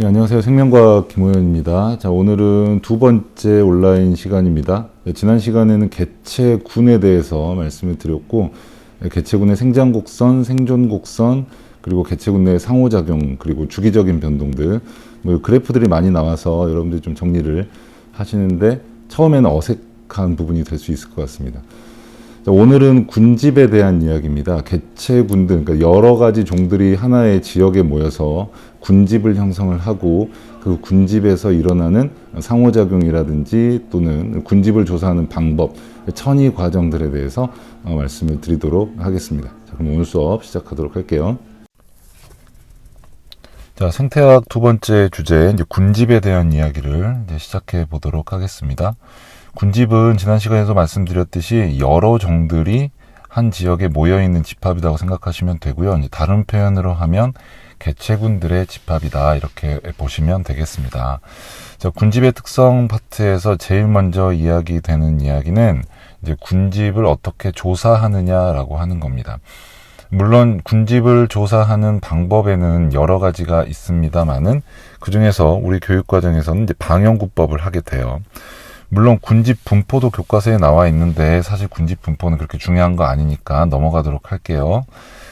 네, 안녕하세요. 생명과학 김호연입니다. 자, 오늘은 두 번째 온라인 시간입니다. 네, 지난 시간에는 개체군에 대해서 말씀을 드렸고, 개체군의 생장곡선, 생존곡선, 그리고 개체군 내 상호작용, 그리고 주기적인 변동들, 그래프들이 많이 나와서 여러분들이 좀 정리를 하시는데 처음에는 어색한 부분이 될 수 있을 것 같습니다. 자, 오늘은 군집에 대한 이야기입니다. 개체군들, 그러니까 여러 가지 종들이 하나의 지역에 모여서 군집을 형성을 하고 그 군집에서 일어나는 상호작용이라든지 또는 군집을 조사하는 방법, 천이 과정들에 대해서 말씀을 드리도록 하겠습니다. 자, 그럼 오늘 수업 시작하도록 할게요. 자, 생태학 두 번째 주제, 이제 군집에 대한 이야기를 이제 시작해 보도록 하겠습니다. 군집은 지난 시간에도 말씀드렸듯이 여러 종들이 한 지역에 모여있는 집합이라고 생각하시면 되고요. 이제 다른 표현으로 하면 개체군들의 집합이다, 이렇게 보시면 되겠습니다. 자, 군집의 특성 파트에서 제일 먼저 이야기되는 이야기는 이제 군집을 어떻게 조사하느냐라고 하는 겁니다. 물론 군집을 조사하는 방법에는 여러 가지가 있습니다만은 그 중에서 우리 교육과정에서는 이제 방영구법을 하게 돼요. 물론 군집 분포도 교과서에 나와 있는데 사실 군집 분포는 그렇게 중요한 거 아니니까 넘어가도록 할게요.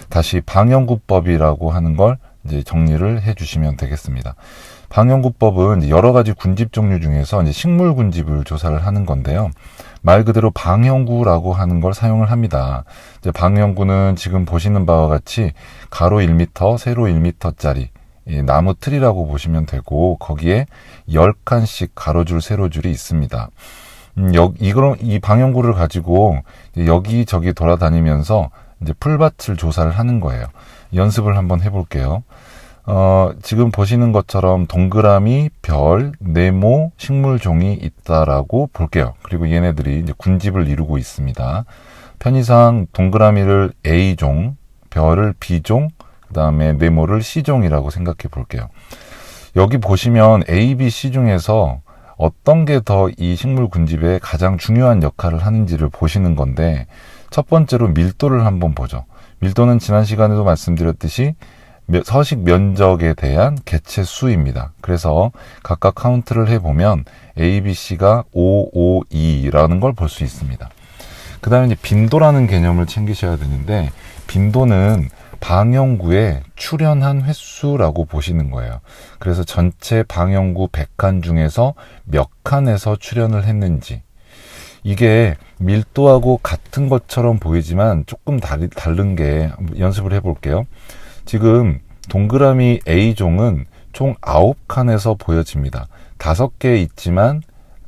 다시 방영구법이라고 하는 걸 이제 정리를 해주시면 되겠습니다. 방영구법은 여러 가지 군집 종류 중에서 이제 식물 군집을 조사를 하는 건데요. 말 그대로 방영구라고 하는 걸 사용을 합니다. 이제 방영구는 지금 보시는 바와 같이 가로 1m, 세로 1m짜리 나무 틀이라고 보시면 되고, 거기에 10칸씩 가로줄, 세로줄이 있습니다. 이 방영구를 가지고 여기저기 돌아다니면서 이제 풀밭을 조사를 하는 거예요. 연습을 한번 해볼게요. 지금 보시는 것처럼 동그라미, 별, 네모, 식물종이 있다라고 볼게요. 그리고 얘네들이 이제 군집을 이루고 있습니다. 편의상 동그라미를 A종, 별을 B종, 그 다음에 네모를 C종이라고 생각해 볼게요. 여기 보시면 A, B, C 중에서 어떤 게 더 이 식물 군집에 가장 중요한 역할을 하는지를 보시는 건데, 첫 번째로 밀도를 한번 보죠. 밀도는 지난 시간에도 말씀드렸듯이 서식 면적에 대한 개체 수입니다. 그래서 각각 카운트를 해보면 A, B, C가 5, 5, 2라는 걸 볼 수 있습니다. 그 다음에 이제 빈도라는 개념을 챙기셔야 되는데, 빈도는 방영구에 출현한 횟수라고 보시는 거예요. 그래서 전체 방영구 100칸 중에서 몇 칸에서 출현을 했는지, 이게 밀도하고 같은 것처럼 보이지만 조금 다른 게, 연습을 해볼게요. 지금 동그라미 A종은 총 9칸에서 보여집니다. 5개 있지만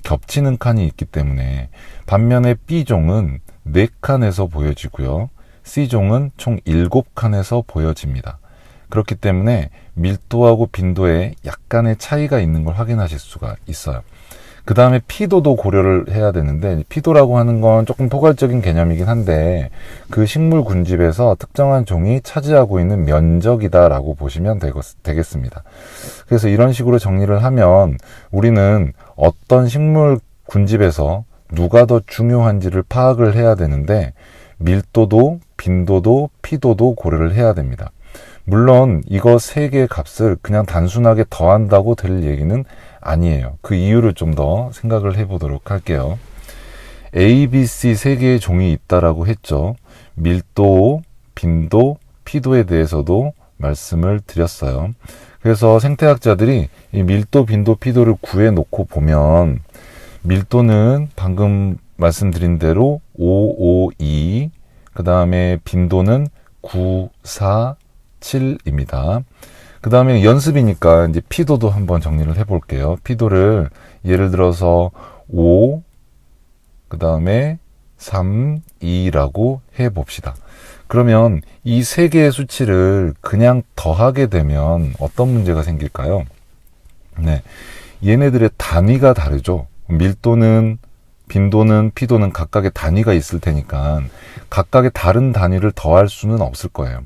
겹치는 칸이 있기 때문에. 반면에 B종은 4칸에서 보여지고요. C종은 총 7칸에서 보여집니다. 그렇기 때문에 밀도하고 빈도에 약간의 차이가 있는 걸 확인하실 수가 있어요. 그 다음에 피도도 고려를 해야 되는데, 피도라고 하는 건 조금 포괄적인 개념이긴 한데, 그 식물 군집에서 특정한 종이 차지하고 있는 면적이다라고 보시면 되겠습니다. 그래서 이런 식으로 정리를 하면 우리는 어떤 식물 군집에서 누가 더 중요한지를 파악을 해야 되는데, 밀도도 빈도도 피도도 고려를 해야 됩니다. 물론 이거 세 개의 값을 그냥 단순하게 더한다고 될 얘기는 아니에요. 그 이유를 좀 더 생각을 해보도록 할게요. A, B, C 세 개의 종이 있다라고 했죠. 밀도, 빈도, 피도에 대해서도 말씀을 드렸어요. 그래서 생태학자들이 이 밀도, 빈도, 피도를 구해놓고 보면, 밀도는 방금 말씀드린 대로 5, 5, 2, 그 다음에 빈도는 9, 4, 7입니다. 그 다음에 연습이니까 이제 피도도 한번 정리를 해볼게요. 피도를 예를 들어서 5, 그 다음에 3, 2라고 해봅시다. 그러면 이 세 개의 수치를 그냥 더하게 되면 어떤 문제가 생길까요? 네, 얘네들의 단위가 다르죠. 밀도는, 빈도는, 피도는 각각의 단위가 있을 테니까 각각의 다른 단위를 더할 수는 없을 거예요.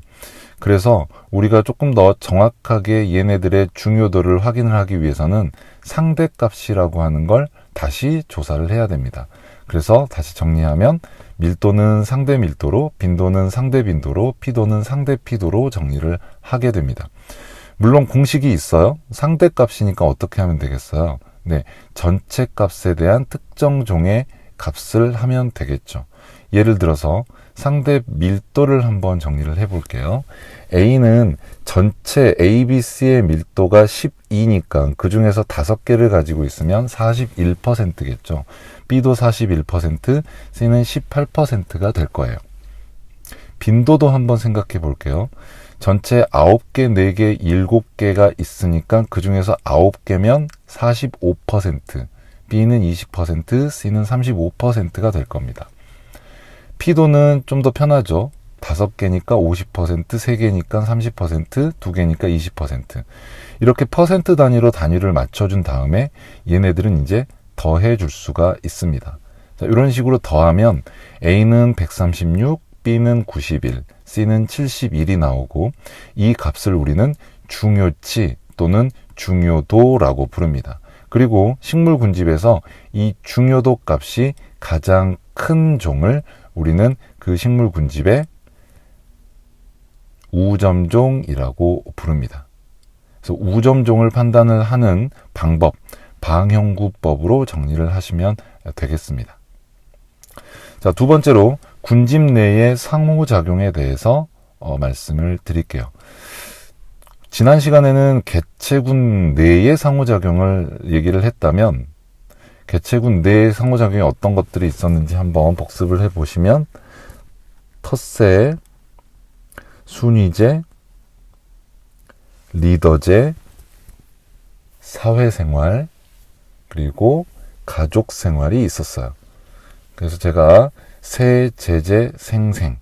그래서 우리가 조금 더 정확하게 얘네들의 중요도를 확인을 하기 위해서는 상대값이라고 하는 걸 다시 조사를 해야 됩니다. 그래서 다시 정리하면 밀도는 상대 밀도로, 빈도는 상대 빈도로, 피도는 상대 피도로 정리를 하게 됩니다. 물론 공식이 있어요. 상대값이니까 어떻게 하면 되겠어요? 네, 전체 값에 대한 특정 종의 값을 하면 되겠죠. 예를 들어서 상대 밀도를 한번 정리를 해볼게요. A는 전체 ABC의 밀도가 12니까 그 중에서 5개를 가지고 있으면 41%겠죠. B도 41%, C는 18%가 될 거예요. 빈도도 한번 생각해 볼게요. 전체 9개, 4개, 7개가 있으니까 그 중에서 9개면 45%, B는 20%, C는 35%가 될 겁니다. 피도는 좀 더 편하죠. 5개니까 50%, 3개니까 30%, 2개니까 20%. 이렇게 퍼센트 단위로 단위를 맞춰준 다음에 얘네들은 이제 더해 줄 수가 있습니다. 자, 이런 식으로 더하면 A는 136, B는 91, C는 71이 나오고 이 값을 우리는 중요치 또는 중요도라고 부릅니다. 그리고 식물 군집에서 이 중요도 값이 가장 큰 종을 우리는 그 식물 군집의 우점종이라고 부릅니다. 그래서 우점종을 판단을 하는 방법, 방형구법으로 정리를 하시면 되겠습니다. 자, 두 번째로 군집 내의 상호작용에 대해서 말씀을 드릴게요. 지난 시간에는 개체군 내의 상호작용을 얘기를 했다면 개체군 내의 상호작용에 어떤 것들이 있었는지 한번 복습을 해보시면 텃세, 순위제, 리더제, 사회생활, 그리고 가족생활이 있었어요. 그래서 제가 세, 제제, 생생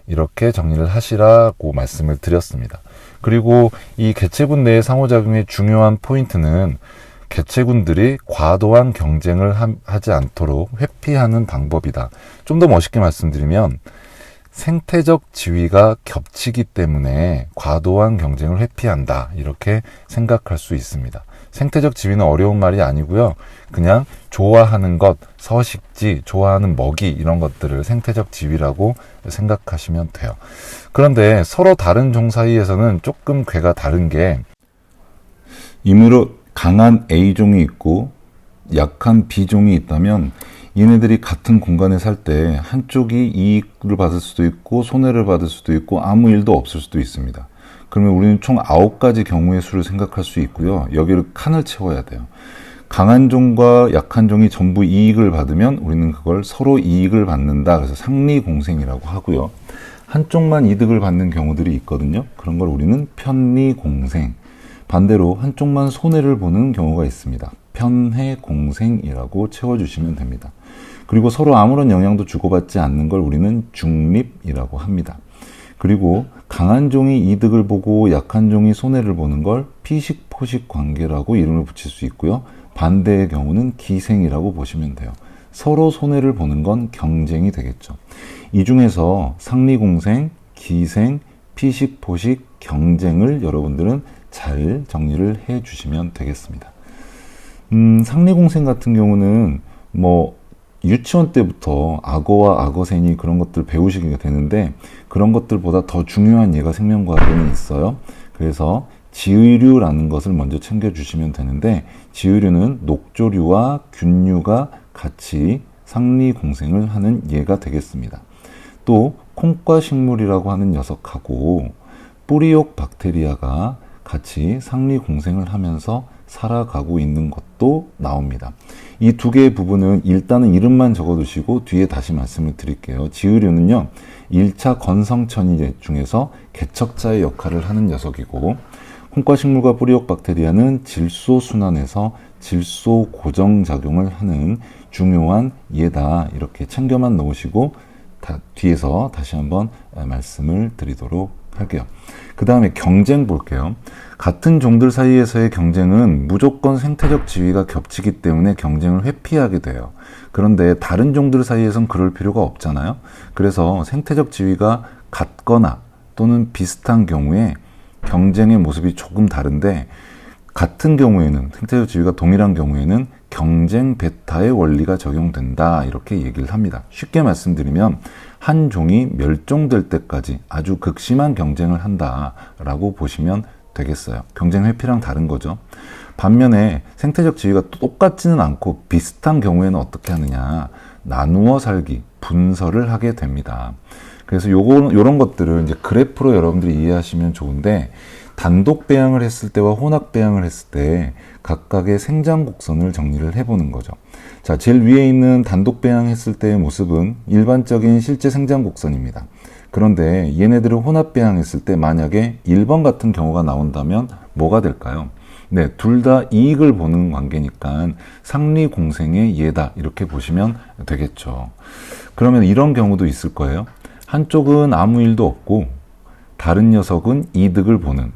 이렇게 정리를 하시라고 말씀을 드렸습니다. 그리고 이 개체군 내의 상호작용의 중요한 포인트는 개체군들이 과도한 경쟁을 하지 않도록 회피하는 방법이다. 좀 더 멋있게 말씀드리면 생태적 지위가 겹치기 때문에 과도한 경쟁을 회피한다. 이렇게 생각할 수 있습니다. 생태적 지위는 어려운 말이 아니고요. 그냥 좋아하는 것, 서식지, 좋아하는 먹이 이런 것들을 생태적 지위라고 생각하시면 돼요. 그런데 서로 다른 종 사이에서는 조금 궤가 다른 게 이므로 강한 A종이 있고 약한 B종이 있다면 얘네들이 같은 공간에 살 때 한쪽이 이익을 받을 수도 있고 손해를 받을 수도 있고 아무 일도 없을 수도 있습니다. 그러면 우리는 총 9가지 경우의 수를 생각할 수 있고요. 여기를 칸을 채워야 돼요. 강한 종과 약한 종이 전부 이익을 받으면 우리는 그걸 서로 이익을 받는다. 그래서 상리공생이라고 하고요. 한쪽만 이득을 받는 경우들이 있거든요. 그런 걸 우리는 편리공생. 반대로 한쪽만 손해를 보는 경우가 있습니다. 편해공생이라고 채워주시면 됩니다. 그리고 서로 아무런 영향도 주고받지 않는 걸 우리는 중립이라고 합니다. 그리고 강한 종이 이득을 보고 약한 종이 손해를 보는 걸 피식포식 관계라고 이름을 붙일 수 있고요. 반대의 경우는 기생이라고 보시면 돼요. 서로 손해를 보는 건 경쟁이 되겠죠. 이 중에서 상리공생, 기생, 피식포식, 경쟁을 여러분들은 잘 정리를 해 주시면 되겠습니다. 상리공생 같은 경우는 유치원 때부터 악어와 악어새니 그런 것들 배우시게 되는데 그런 것들보다 더 중요한 예가 생명과학에는 있어요. 그래서 지의류라는 것을 먼저 챙겨주시면 되는데 지의류는 녹조류와 균류가 같이 상리공생을 하는 예가 되겠습니다. 또 콩과 식물이라고 하는 녀석하고 뿌리옥 박테리아가 같이 상리공생을 하면서 살아가고 있는 것도 나옵니다. 이 두 개의 부분은 일단은 이름만 적어두시고 뒤에 다시 말씀을 드릴게요. 지의류는요, 1차 건성천이 중에서 개척자의 역할을 하는 녀석이고 콩과 식물과 뿌리옥 박테리아는 질소순환에서 질소 고정작용을 하는 중요한 예다. 이렇게 챙겨만 놓으시고 뒤에서 다시 한번 말씀을 드리도록 할게요. 그 다음에 경쟁 볼게요. 같은 종들 사이에서의 경쟁은 무조건 생태적 지위가 겹치기 때문에 경쟁을 회피하게 돼요. 그런데 다른 종들 사이에선 그럴 필요가 없잖아요. 그래서 생태적 지위가 같거나 또는 비슷한 경우에 경쟁의 모습이 조금 다른데 같은 경우에는 생태적 지위가 동일한 경우에는 경쟁 베타의 원리가 적용된다 이렇게 얘기를 합니다. 쉽게 말씀드리면 한 종이 멸종될 때까지 아주 극심한 경쟁을 한다라고 보시면 되겠어요. 경쟁 회피랑 다른 거죠. 반면에 생태적 지위가 똑같지는 않고 비슷한 경우에는 어떻게 하느냐, 나누어 살기, 분설을 하게 됩니다. 그래서 요런 것들을 이제 그래프로 여러분들이 이해하시면 좋은데, 단독 배양을 했을 때와 혼합 배양을 했을 때 각각의 생장 곡선을 정리를 해보는 거죠. 자, 제일 위에 있는 단독 배양했을 때의 모습은 일반적인 실제 생장 곡선입니다. 그런데 얘네들을 혼합 배양했을 때 만약에 1번 같은 경우가 나온다면 뭐가 될까요? 네, 둘 다 이익을 보는 관계니까 상리 공생의 예다 이렇게 보시면 되겠죠. 그러면 이런 경우도 있을 거예요. 한쪽은 아무 일도 없고 다른 녀석은 이득을 보는,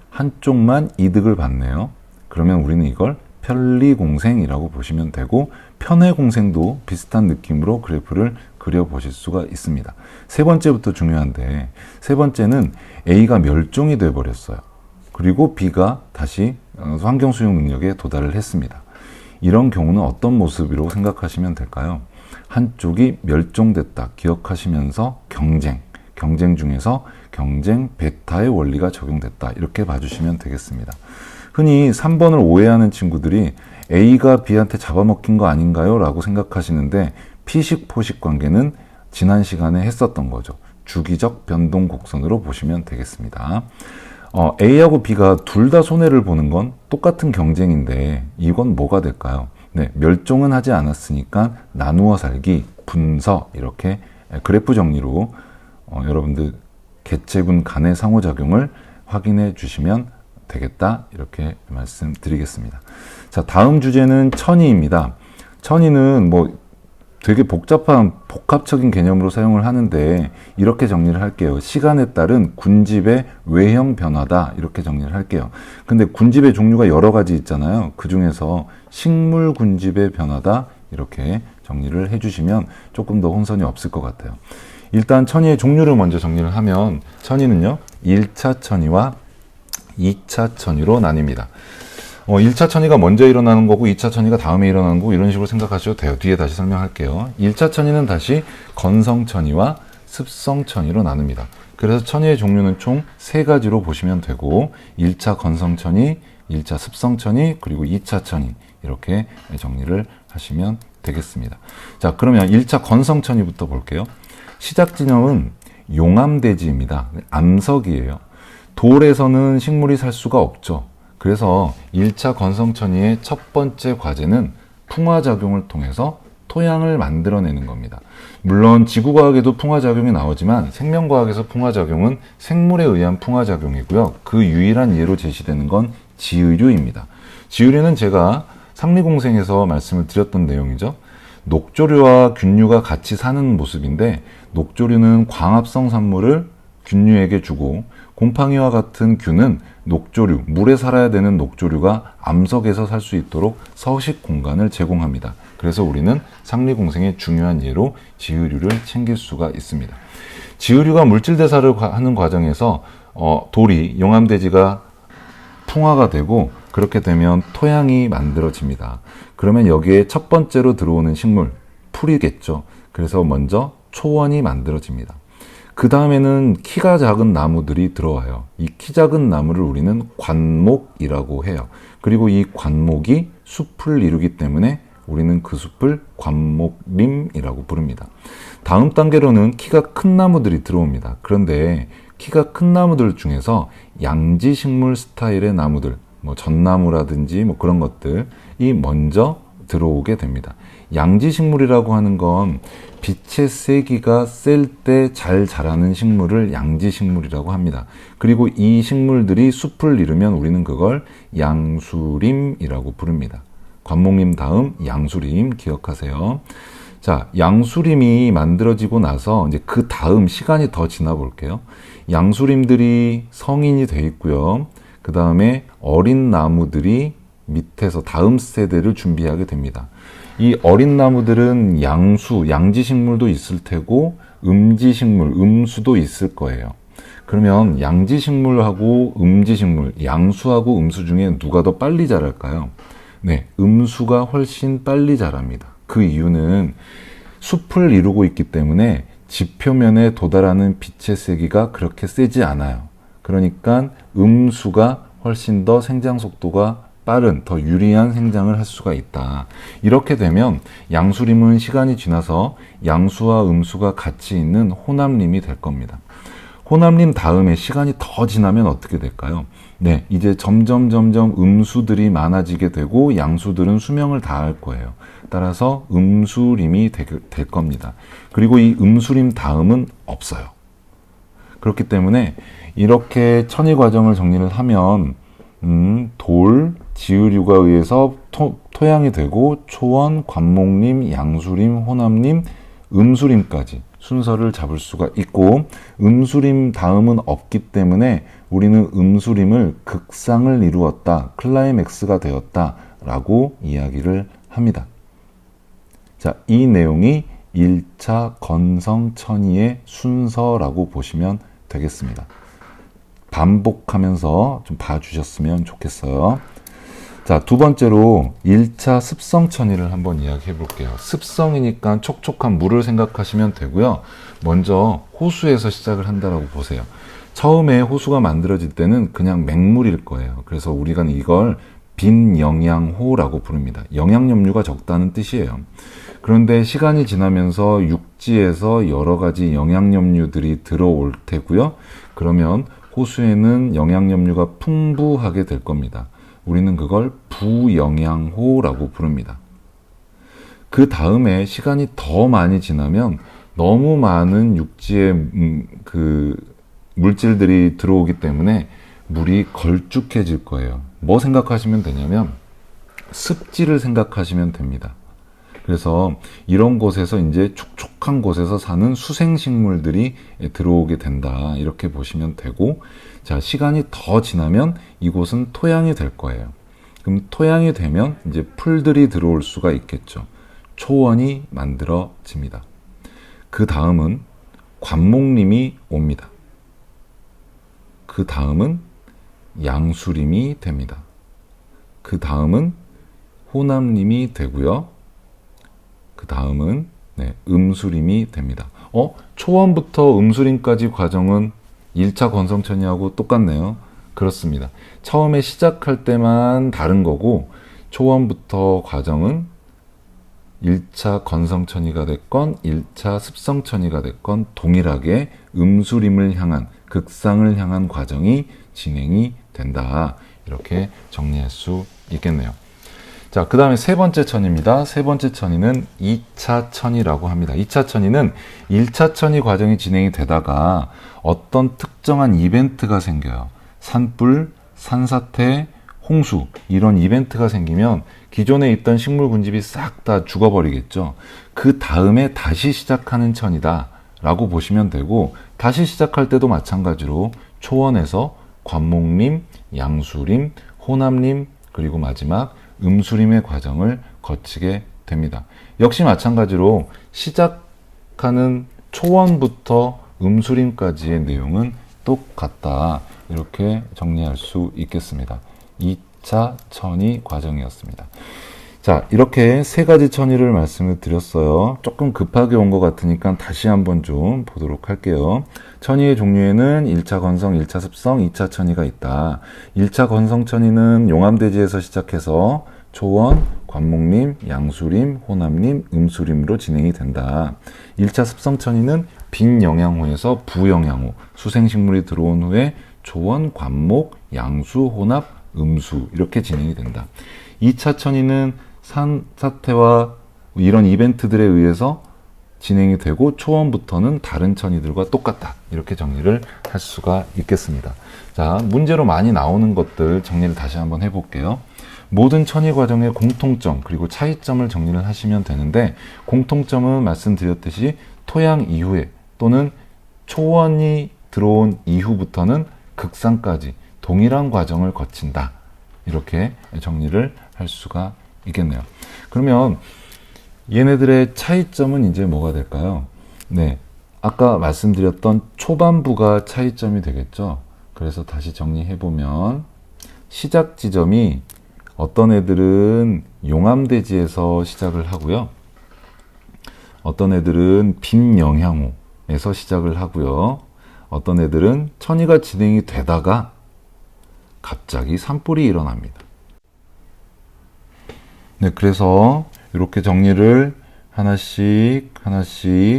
한쪽만 이득을 받네요. 그러면 우리는 이걸 편리공생이라고 보시면 되고, 편해공생도 비슷한 느낌으로 그래프를 그려보실 수가 있습니다. 세 번째부터 중요한데, 세 번째는 A가 멸종이 되어버렸어요. 그리고 B가 다시 환경 수용 능력에 도달을 했습니다. 이런 경우는 어떤 모습으로 생각하시면 될까요? 한쪽이 멸종됐다 기억하시면서 경쟁 중에서 경쟁 베타의 원리가 적용됐다 이렇게 봐주시면 되겠습니다. 흔히 3번을 오해하는 친구들이 A가 B한테 잡아먹힌 거 아닌가요? 라고 생각하시는데, 피식 포식 관계는 지난 시간에 했었던 거죠. 주기적 변동 곡선으로 보시면 되겠습니다. A하고 B가 둘 다 손해를 보는 건 똑같은 경쟁인데 이건 뭐가 될까요? 네, 멸종은 하지 않았으니까 나누어 살기, 분서 이렇게 그래프 정리로 여러분들 개체군 간의 상호작용을 확인해 주시면 되겠다 이렇게 말씀드리겠습니다. 자, 다음 주제는 천이입니다. 천이는 뭐 되게 복합적인 개념으로 사용을 하는데 이렇게 정리를 할게요. 시간에 따른 군집의 외형 변화다 이렇게 정리를 할게요. 근데 군집의 종류가 여러 가지 있잖아요. 그 중에서 식물 군집의 변화다 이렇게 정리를 해주시면 조금 더 혼선이 없을 것 같아요. 일단 천이의 종류를 먼저 정리를 하면, 천이는요 1차 천이와 2차 천이로 나뉩니다. 1차 천이가 먼저 일어나는 거고 2차 천이가 다음에 일어나는 거고 이런 식으로 생각하셔도 돼요. 뒤에 다시 설명할게요. 1차 천이는 다시 건성 천이와 습성 천이로 나눕니다. 그래서 천이의 종류는 총 3가지로 보시면 되고, 1차 건성 천이, 1차 습성 천이, 그리고 2차 천이 이렇게 정리를 하시면 되겠습니다. 자, 그러면 1차 건성 천이부터 볼게요. 시작 지점은 용암대지입니다. 암석이에요. 돌에서는 식물이 살 수가 없죠. 그래서 1차 건성천이의 첫 번째 과제는 풍화작용을 통해서 토양을 만들어내는 겁니다. 물론 지구과학에도 풍화작용이 나오지만 생명과학에서 풍화작용은 생물에 의한 풍화작용이고요. 그 유일한 예로 제시되는 건 지의류입니다. 지의류는 제가 상리공생에서 말씀을 드렸던 내용이죠. 녹조류와 균류가 같이 사는 모습인데, 녹조류는 광합성 산물을 균류에게 주고, 곰팡이와 같은 균은 녹조류, 물에 살아야 되는 녹조류가 암석에서 살 수 있도록 서식 공간을 제공합니다. 그래서 우리는 상리공생의 중요한 예로 지의류를 챙길 수가 있습니다. 지의류가 물질 대사를 하는 과정에서 돌이, 용암대지가 풍화가 되고, 그렇게 되면 토양이 만들어집니다. 그러면 여기에 첫 번째로 들어오는 식물, 풀이겠죠. 그래서 먼저 초원이 만들어집니다. 그 다음에는 키가 작은 나무들이 들어와요. 이 키 작은 나무를 우리는 관목이라고 해요. 그리고 이 관목이 숲을 이루기 때문에 우리는 그 숲을 관목림이라고 부릅니다. 다음 단계로는 키가 큰 나무들이 들어옵니다. 그런데 키가 큰 나무들 중에서 양지식물 스타일의 나무들, 뭐 전나무라든지 뭐 그런 것들이 먼저 들어오게 됩니다. 양지식물이라고 하는 건 빛의 세기가 셀 때 잘 자라는 식물을 양지식물이라고 합니다. 그리고 이 식물들이 숲을 이루면 우리는 그걸 양수림이라고 부릅니다. 관목림 다음 양수림 기억하세요. 자, 양수림이 만들어지고 나서 이제 그 다음 시간이 더 지나 볼게요. 양수림들이 성인이 돼 있고요. 그 다음에 어린 나무들이 밑에서 다음 세대를 준비하게 됩니다. 이 어린 나무들은 양지식물도 있을 테고 음지식물, 음수도 있을 거예요. 그러면 양지식물하고 음지식물, 양수하고 음수 중에 누가 더 빨리 자랄까요? 네, 음수가 훨씬 빨리 자랍니다. 그 이유는 숲을 이루고 있기 때문에 지표면에 도달하는 빛의 세기가 그렇게 세지 않아요. 그러니까 음수가 훨씬 더 생장 속도가 빠른, 더 유리한 생장을 할 수가 있다. 이렇게 되면 양수림은 시간이 지나서 양수와 음수가 같이 있는 호남림이 될 겁니다. 호남림 다음에 시간이 더 지나면 어떻게 될까요? 네, 이제 점점 음수들이 많아지게 되고 양수들은 수명을 다할 거예요. 따라서 음수림이 될 겁니다. 그리고 이 음수림 다음은 없어요. 그렇기 때문에 이렇게 천이 과정을 정리를 하면 돌, 지으류가 의해서 토양이 되고 초원, 관목림, 양수림, 호남림, 음수림까지 순서를 잡을 수가 있고, 음수림 다음은 없기 때문에 우리는 음수림을 극상을 이루었다, 클라이맥스가 되었다 라고 이야기를 합니다. 자, 이 내용이 1차 건성천이의 순서라고 보시면 되겠습니다. 반복하면서 좀 봐주셨으면 좋겠어요. 자, 두 번째로 1차 습성천이를 한번 이야기해 볼게요. 습성이니까 촉촉한 물을 생각하시면 되고요. 먼저 호수에서 시작을 한다라고 보세요. 처음에 호수가 만들어질 때는 그냥 맹물일 거예요. 그래서 우리가 이걸 빈영양호라고 부릅니다. 영양염류가 적다는 뜻이에요. 그런데 시간이 지나면서 육지에서 여러 가지 영양염류들이 들어올 테고요. 그러면 호수에는 영양염류가 풍부하게 될 겁니다. 우리는 그걸 부영양호라고 부릅니다. 그 다음에 시간이 더 많이 지나면 너무 많은 육지의 물질들이 들어오기 때문에 물이 걸쭉해질 거예요. 뭐 생각하시면 되냐면 습지를 생각하시면 됩니다. 그래서 이런 곳에서 이제 촉촉한 곳에서 사는 수생식물들이 들어오게 된다, 이렇게 보시면 되고, 자, 시간이 더 지나면 이곳은 토양이 될 거예요. 그럼 토양이 되면 이제 풀들이 들어올 수가 있겠죠. 초원이 만들어집니다. 그 다음은 관목림이 옵니다. 그 다음은 양수림이 됩니다. 그 다음은 호남림이 되고요. 그 다음은 음수림이 됩니다. 초원부터 음수림까지 과정은 1차 건성천이하고 똑같네요. 그렇습니다. 처음에 시작할 때만 다른 거고, 초원부터 과정은 1차 건성천이가 됐건 1차 습성천이가 됐건 동일하게 음수림을 향한, 극상을 향한 과정이 진행이 된다. 이렇게 정리할 수 있겠네요. 자, 그 다음에 세 번째 천입니다. 세 번째 천이는 2차 천이라고 합니다. 2차 천이는 1차 천이 과정이 진행이 되다가 어떤 특정한 이벤트가 생겨요. 산불, 산사태, 홍수, 이런 이벤트가 생기면 기존에 있던 식물 군집이 싹 다 죽어버리겠죠. 그 다음에 다시 시작하는 천이다 라고 보시면 되고, 다시 시작할 때도 마찬가지로 초원에서 관목림, 양수림, 호남림, 그리고 마지막 음수림의 과정을 거치게 됩니다. 역시 마찬가지로 시작하는 초원부터 음수림까지의 내용은 똑같다, 이렇게 정리할 수 있겠습니다. 2차 천이 과정이었습니다. 자, 이렇게 세 가지 천이를 말씀을 드렸어요. 조금 급하게 온 것 같으니까 다시 한번 좀 보도록 할게요. 천이의 종류에는 1차 건성, 1차 습성, 2차 천이가 있다. 1차 건성 천이는 용암대지에서 시작해서 초원, 관목림, 양수림, 호남림, 음수림으로 진행이 된다. 1차 습성 천이는 빈영양호에서 부영양호, 수생식물이 들어온 후에 초원, 관목, 양수, 혼합, 음수, 이렇게 진행이 된다. 2차 천이는 산사태와 이런 이벤트들에 의해서 진행이 되고 초원부터는 다른 천이들과 똑같다, 이렇게 정리를 할 수가 있겠습니다. 자, 문제로 많이 나오는 것들 정리를 다시 한번 해볼게요. 모든 천이 과정의 공통점 그리고 차이점을 정리를 하시면 되는데, 공통점은 말씀드렸듯이 토양 이후에 또는 초원이 들어온 이후부터는 극상까지 동일한 과정을 거친다, 이렇게 정리를 할 수가 있겠네요. 그러면 얘네들의 차이점은 이제 뭐가 될까요? 네, 아까 말씀드렸던 초반부가 차이점이 되겠죠. 그래서 다시 정리해보면 시작 지점이 어떤 애들은 용암대지에서 시작을 하고요. 어떤 애들은 빈영향호에서 시작을 하고요. 어떤 애들은 천이가 진행이 되다가 갑자기 산불이 일어납니다. 네, 그래서 이렇게 정리를 하나씩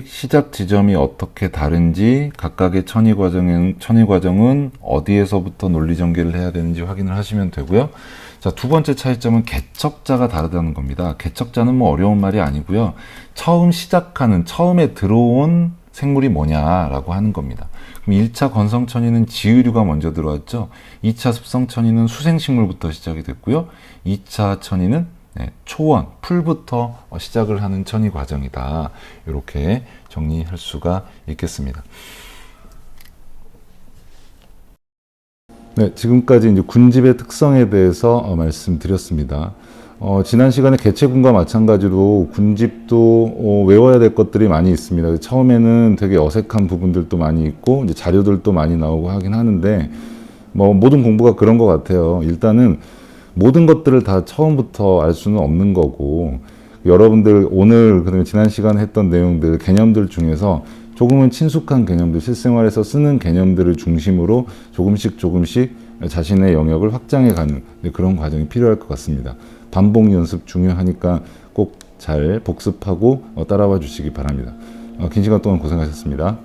시작 지점이 어떻게 다른지 각각의 천이 과정은 어디에서부터 논리 전개를 해야 되는지 확인을 하시면 되고요. 자, 두 번째 차이점은 개척자가 다르다는 겁니다. 개척자는 뭐 어려운 말이 아니고요. 처음에 들어온 생물이 뭐냐라고 하는 겁니다. 그럼 1차 건성천이는 지유류가 먼저 들어왔죠. 2차 습성천이는 수생식물부터 시작이 됐고요. 2차 천이는 초원, 풀부터 시작을 하는 천이 과정이다. 이렇게 정리할 수가 있겠습니다. 네, 지금까지 이제 군집의 특성에 대해서 말씀드렸습니다. 지난 시간에 개체군과 마찬가지로 군집도 외워야 될 것들이 많이 있습니다. 처음에는 되게 어색한 부분들도 많이 있고 이제 자료들도 많이 나오고 하긴 하는데 뭐 모든 공부가 그런 것 같아요. 일단은 모든 것들을 다 처음부터 알 수는 없는 거고, 여러분들 오늘 그다음에 지난 시간에 했던 내용들 개념들 중에서 조금은 친숙한 개념들, 실생활에서 쓰는 개념들을 중심으로 조금씩 자신의 영역을 확장해 가는 그런 과정이 필요할 것 같습니다. 반복 연습 중요하니까 꼭 잘 복습하고 따라와 주시기 바랍니다. 긴 시간 동안 고생하셨습니다.